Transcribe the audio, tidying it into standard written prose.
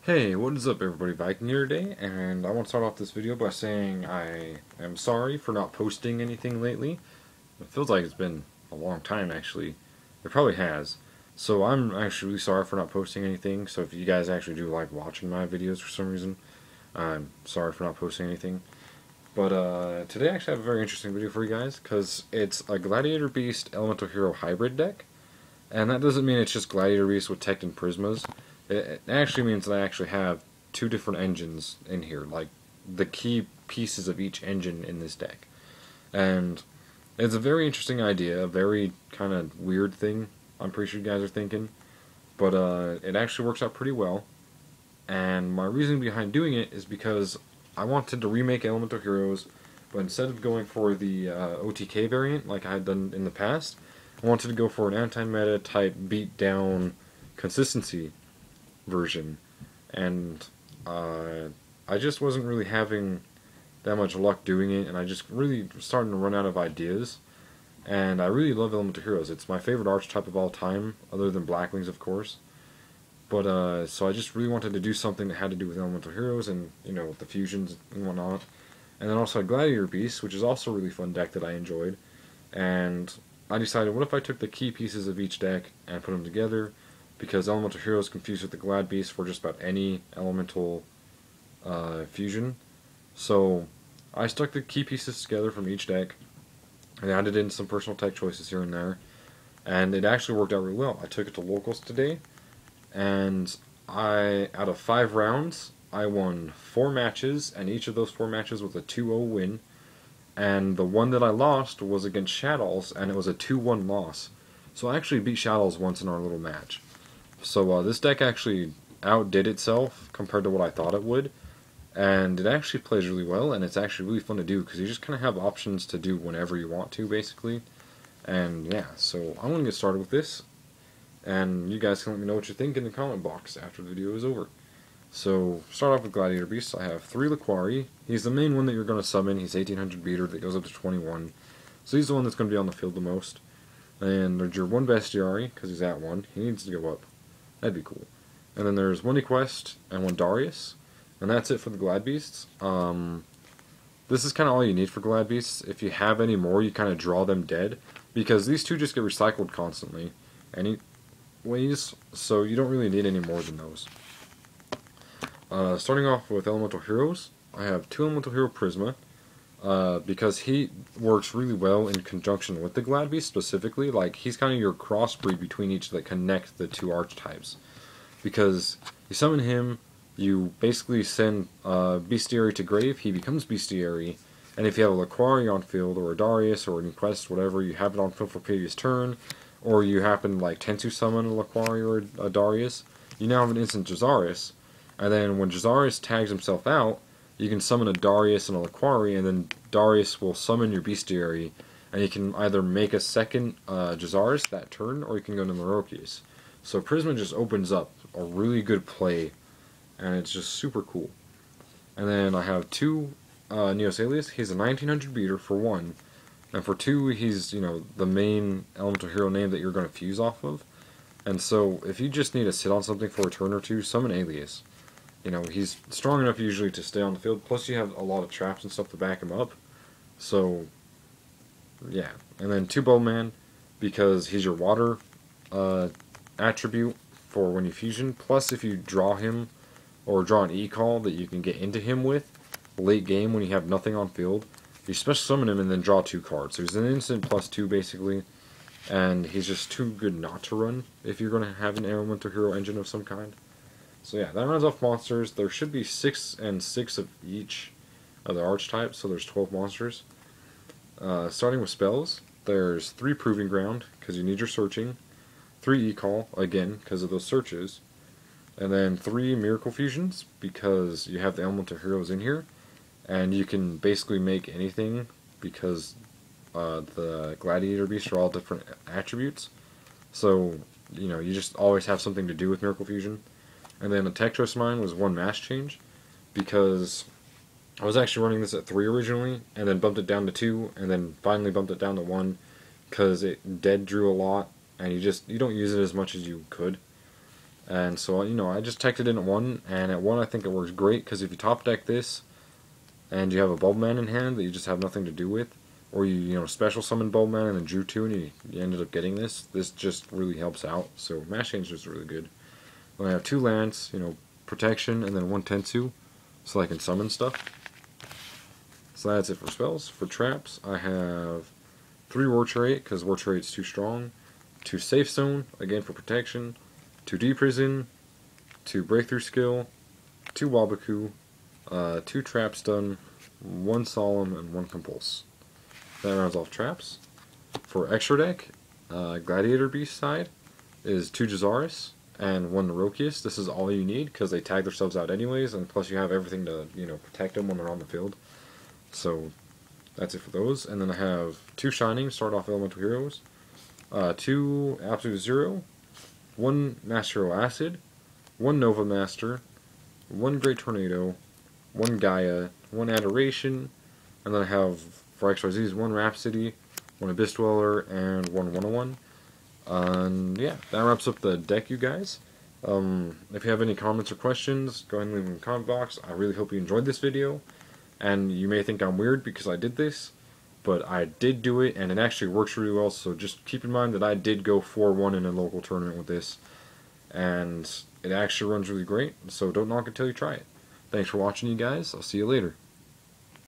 Hey, what is up everybody, Viking here today, and I want to start off this video by saying I am sorry for not posting anything lately. It feels like it's been a long time actually. It probably has. So I'm actually really sorry for not posting anything, so if you guys actually do like watching my videos for some reason, I'm sorry for not posting anything. But today I actually have a very interesting video for you guys, because it's a Gladiator Beast Elemental Hero hybrid deck. And that doesn't mean it's just Gladiator Beast with Tech and Prismas. It actually means that I actually have two different engines in here, like the key pieces of each engine in this deck. And it's a very interesting idea, a very kind of weird thing, I'm pretty sure you guys are thinking. But it actually works out pretty well. And my reason behind doing it is because I wanted to remake Elemental Heroes, but instead of going for the OTK variant like I had done in the past, I wanted to go for an anti-meta type beat-down consistency version. And I just wasn't really having that much luck doing it, and I just really starting to run out of ideas. And I really love Elemental Heroes. It's my favorite archetype of all time, other than Blacklings, of course. But so I just really wanted to do something that had to do with Elemental Heroes and, you know, the fusions and whatnot. And then also Gladiator Beast, which is also a really fun deck that I enjoyed. And I decided, what if I took the key pieces of each deck and put them together? Because Elemental Heroes confused with the Glad Beast for just about any elemental fusion. So I stuck the key pieces together from each deck and added in some personal tech choices here and there. And it actually worked out really well. I took it to locals today, and out of 5 rounds, I won 4 matches, and each of those 4 matches was a 2-0 win. And the one that I lost was against Shadows, and it was a 2-1 loss. So I actually beat Shadows once in our little match. So this deck actually outdid itself compared to what I thought it would. And it actually plays really well, and it's actually really fun to do, because you just kind of have options to do whenever you want to, basically. And yeah, so I'm going to get started with this. And you guys can let me know what you think in the comment box after the video is over. So, start off with Gladiator Beast. I have 3 laquari. He's the main one that you're going to summon. He's 1800 beater that goes up to 21. So he's the one that's going to be on the field the most. And there's your 1 bestiari, because he's at 1. He needs to go up. That'd be cool. And then there's 1 equeste and 1 Darius. And that's it for the Glad Beasts. This is kind of all you need for Glad Beasts. If you have any more, you kind of draw them dead, because these 2 just get recycled constantly. Anyways, so you don't really need any more than those. Starting off with Elemental Heroes, I have 2 Elemental Hero Prisma, because he works really well in conjunction with the Glad Beast specifically. Like, he's kind of your crossbreed between each that connect the 2 archetypes. Because you summon him, you basically send Bestiari to grave, he becomes Bestiari, and if you have a laquari on field, or a Darius, or an equeste, whatever, you have it on field for previous turn, or you happen to like tensu summon a laquari or a Darius, you now have an instant gyzarus. And then when gyzarus tags himself out, you can summon a Darius and a laquari, and then Darius will summon your bestiary, and you can either make a second gyzarus that turn, or you can go to Nerokius. So Prisma just opens up a really good play, and it's just super cool. And then I have 2 Neos Alius. He's a 1900 beater for 1, and for 2, he's, you know, the main elemental hero name that you're going to fuse off of. And so if you just need to sit on something for a turn or 2, summon Alius. You know, he's strong enough usually to stay on the field, plus you have a lot of traps and stuff to back him up. So, yeah. And then 2 Bowman, because he's your water attribute for when you fusion, plus if you draw him, or draw an e-call that you can get into him with, late game when you have nothing on field, you special summon him and then draw 2 cards. So he's an instant +2 basically, and he's just too good not to run if you're going to have an elemental hero engine of some kind. So yeah, that runs off monsters. There should be 6 and 6 of each of the archetypes, so there's 12 monsters. Starting with spells, there's 3 Proving Ground, because you need your searching, 3 E-Call, again, because of those searches, and then 3 Miracle Fusions, because you have the elemental heroes in here, and you can basically make anything, because the Gladiator Beasts are all different attributes. So, you know, you just always have something to do with Miracle Fusion. And then a tech choice of mine was 1 mass change, because I was actually running this at 3 originally, and then bumped it down to 2, and then finally bumped it down to 1, because it dead drew a lot, and you don't use it as much as you could. And so, you know, I just teched it in at 1, and at 1 I think it works great, because if you top deck this, and you have a Bulbman in hand that you just have nothing to do with, or you know, special summon Bulbman and then drew 2 and you ended up getting this just really helps out. So Mash Change is really good. Then I have 2 lands, you know, protection, and then 1 tensu, so I can summon stuff. So that's it for spells. For traps, I have 3 War Chariot, because War Chariot's too strong, 2 Safe Zone, again for protection, 2 Deprison, 2 Breakthrough Skill, 2 Wabaku, 2 Trap Stun, 1 Solemn, and 1 Compulse. That rounds off traps. For extra deck, Gladiator Beast side is 2 gyzarus and 1 Nerokius. This is all you need because they tag themselves out anyways, and plus you have everything to, you know, protect them when they're on the field. So that's it for those. And then I have 2 Shining, start off Elemental Heroes, 2 Absolute Zero, 1 Master Hero Acid, 1 Nova Master, 1 Great Tornado, 1 Gaia, 1 Adoration, and then I have, for XYZs, 1 Rhapsody, 1 Abyss Dweller, and 1 101. And yeah, that wraps up the deck, you guys. If you have any comments or questions, go ahead and leave them in the comment box. I really hope you enjoyed this video. And you may think I'm weird because I did this, but I did do it, and it actually works really well, so just keep in mind that I did go 4-1 in a local tournament with this, and it actually runs really great, so don't knock it till you try it. Thanks for watching, you guys. I'll see you later.